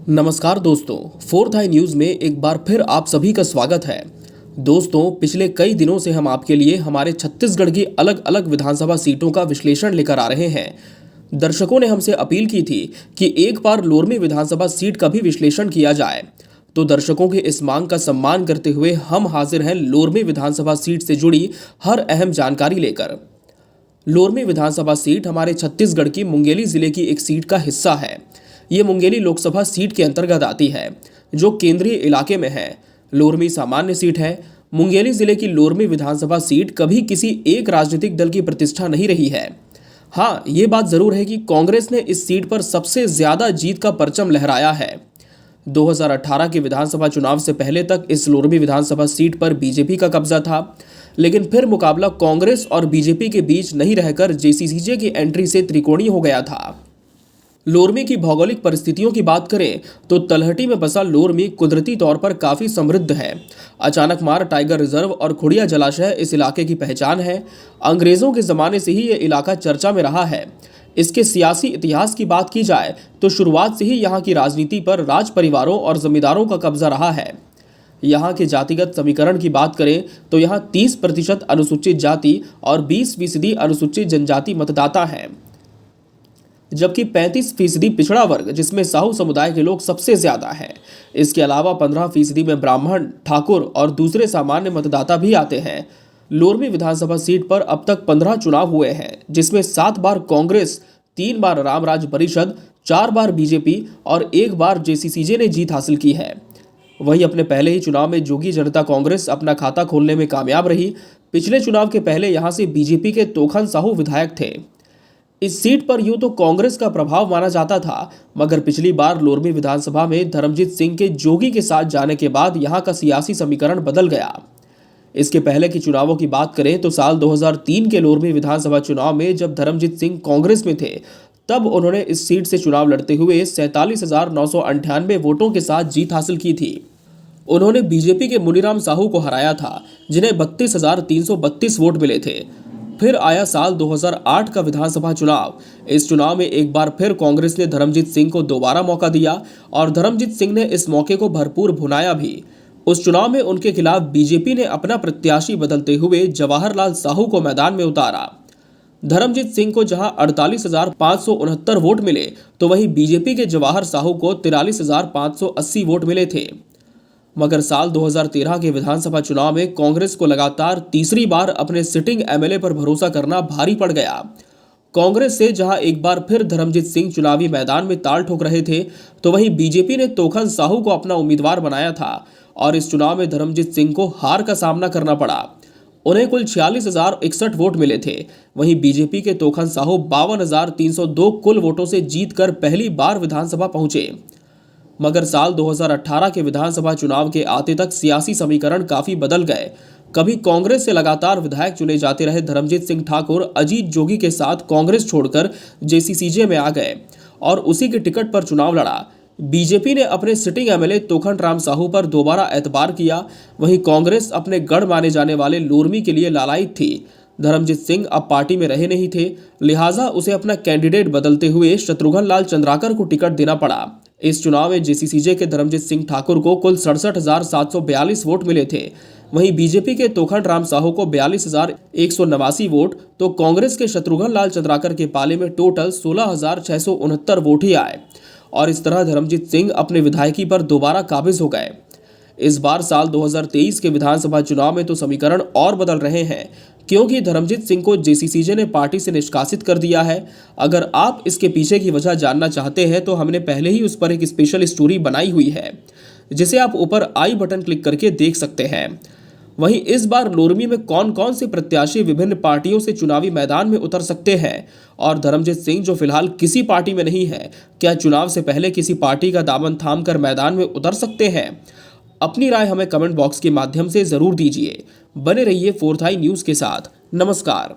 नमस्कार दोस्तों, fourth I news में एक बार फिर आप सभी का स्वागत है। दोस्तों, पिछले कई दिनों से हम आपके लिए हमारे छत्तीसगढ़ की अलग अलग विधानसभा सीटों का विश्लेषण लेकर आ रहे हैं। दर्शकों ने हमसे अपील की थी कि एक बार लोरमी विधानसभा सीट का भी विश्लेषण किया जाए, तो दर्शकों की इस मांग का सम्मान करते हुए हम हाजिर हैं लोरमी विधानसभा सीट से जुड़ी हर अहम जानकारी लेकर। लोरमी विधानसभा सीट हमारे छत्तीसगढ़ की मुंगेली जिले की एक सीट का हिस्सा है। ये मुंगेली लोकसभा सीट के अंतर्गत आती है, जो केंद्रीय इलाके में है। लोरमी सामान्य सीट है। मुंगेली जिले की लोरमी विधानसभा सीट कभी किसी एक राजनीतिक दल की प्रतिष्ठा नहीं रही है। हाँ, ये बात जरूर है कि कांग्रेस ने इस सीट पर सबसे ज्यादा जीत का परचम लहराया है। 2018 के विधानसभा चुनाव से पहले तक इस लोरमी विधानसभा सीट पर बीजेपी का कब्जा था, लेकिन फिर मुकाबला कांग्रेस और बीजेपी के बीच नहीं रहकर जेसीसीजे की एंट्री से त्रिकोणीय हो गया था। लोरमी की भौगोलिक परिस्थितियों की बात करें तो तलहटी में बसा लोरमी कुदरती तौर पर काफी समृद्ध है। अचानक मार टाइगर रिजर्व और खुड़िया जलाशय इस इलाके की पहचान है। अंग्रेजों के जमाने से ही ये इलाका चर्चा में रहा है। इसके सियासी इतिहास की बात की जाए तो शुरुआत से ही यहाँ की राजनीति पर राज परिवारों और जमींदारों का कब्जा रहा है। यहाँ के जातिगत समीकरण की बात करें तो यहाँ 30% अनुसूचित जाति और 20% अनुसूचित जनजाति मतदाता हैं, जबकि 35% पिछड़ा वर्ग, जिसमें साहू समुदाय के लोग सबसे ज्यादा हैं। इसके अलावा 15% में ब्राह्मण, ठाकुर और दूसरे सामान्य मतदाता भी आते हैं। लोरमी विधानसभा सीट पर अब तक 15 चुनाव हुए हैं, जिसमें 7 बार कांग्रेस, 3 बार राम राज्य परिषद, 4 बार बीजेपी और 1 बार जेसीसीजे ने जीत हासिल की है। वहीं अपने पहले ही चुनाव में जोगी जनता कांग्रेस अपना खाता खोलने में कामयाब रही। पिछले चुनाव के पहले यहां से बीजेपी के तोखन साहू विधायक थे। इस सीट पर यूं तो कांग्रेस का प्रभाव माना जाता था, मगर पिछली बार लोरमी विधानसभा में धर्मजीत सिंह के जोगी के साथ जाने के बाद यहां का सियासी समीकरण बदल गया। इसके पहले की चुनावों की बात करें तो साल 2003 के लोरमी विधानसभा चुनाव में जब धर्मजीत सिंह कांग्रेस में थे, तब उन्होंने इस सीट से चुनाव लड़ते हुए 47,998 वोटों के साथ जीत हासिल की थी। उन्होंने बीजेपी के मुनीराम साहू को हराया था, जिन्हें 32,332 वोट मिले थे। फिर आया साल 2008 का विधानसभा चुनाव। इस चुनाव में एक बार फिर कांग्रेस ने धर्मजीत सिंह को दोबारा मौका दिया और धर्मजीत सिंह ने इस मौके को भरपूर भुनाया भी। उस चुनाव में उनके खिलाफ बीजेपी ने अपना प्रत्याशी बदलते हुए जवाहरलाल साहू को मैदान में उतारा। धर्मजीत सिंह को जहां 48,569 वोट मिले, तो वहीं बीजेपी के जवाहर साहू को 43,580 वोट मिले थे। मगर साल 2013 के विधानसभा चुनाव में कांग्रेस को लगातार तीसरी बार अपने सिटिंग एमएलए पर भरोसा करना भारी पड़ गया। कांग्रेस से जहां एक बार फिर धर्मजीत सिंह चुनावी मैदान में ताल ठोक रहे थे, तो वहीं बीजेपी ने तोखन साहू को अपना उम्मीदवार बनाया था और इस चुनाव में धर्मजीत सिंह को हार का सामना करना पड़ा। उन्हें कुल 46,061 वोट मिले थे। वहीं बीजेपी के तोखन साहू 52,302 कुल वोटों से जीतकर पहली बार विधानसभा पहुंचे। मगर साल 2018 के विधानसभा चुनाव के आते तक सियासी समीकरण काफी बदल गए। कभी कांग्रेस से लगातार विधायक चुने जाते रहे धर्मजीत सिंह ठाकुर अजीत जोगी के साथ कांग्रेस छोड़कर जेसीसीजे में आ गए और उसी के टिकट पर चुनाव लड़ा। बीजेपी ने अपने सिटिंग एमएलए तोखन राम साहू पर दोबारा एतबार किया। वहीं कांग्रेस अपने गढ़ माने जाने वाले लोरमी के लिए लालायित थी। धर्मजीत सिंह अब पार्टी में रहे नहीं थे, लिहाजा उसे अपना कैंडिडेट बदलते हुए शत्रुघ्न लाल चंद्राकर को टिकट देना पड़ा। इस चुनाव में जेसीसीजे के धर्मजीत सिंह ठाकुर को कुल 67,742 वोट मिले थे। वहीं बीजेपी के तोखन राम साहू को 42,189 वोट, तो कांग्रेस के शत्रुघ्न लाल चंद्राकर के पाले में टोटल 16,669 वोट ही आए और इस तरह धर्मजीत सिंह अपने विधायकी पर दोबारा काबिज हो गए। इस बार साल 2023 के विधानसभा चुनाव में तो समीकरण और बदल रहे हैं, क्योंकि धर्मजीत सिंह को जेसीसीजे ने पार्टी से निष्कासित कर दिया है। अगर आप इसके पीछे की वजह जानना चाहते हैं तो हमने पहले ही उस पर एक स्पेशल स्टोरी बनाई हुई है, जिसे आप ऊपर आई बटन क्लिक करके देख सकते हैं। वहीं इस बार लोरमी में कौन कौन से प्रत्याशी विभिन्न पार्टियों से चुनावी मैदान में उतर सकते हैं और धर्मजीत सिंह, जो फिलहाल किसी पार्टी में नहीं है, क्या चुनाव से पहले किसी पार्टी का दामन थाम कर मैदान में उतर सकते हैं? अपनी राय हमें कमेंट बॉक्स के माध्यम से जरूर दीजिए। बने रहिए फोर्थ आई न्यूज़ के साथ। नमस्कार।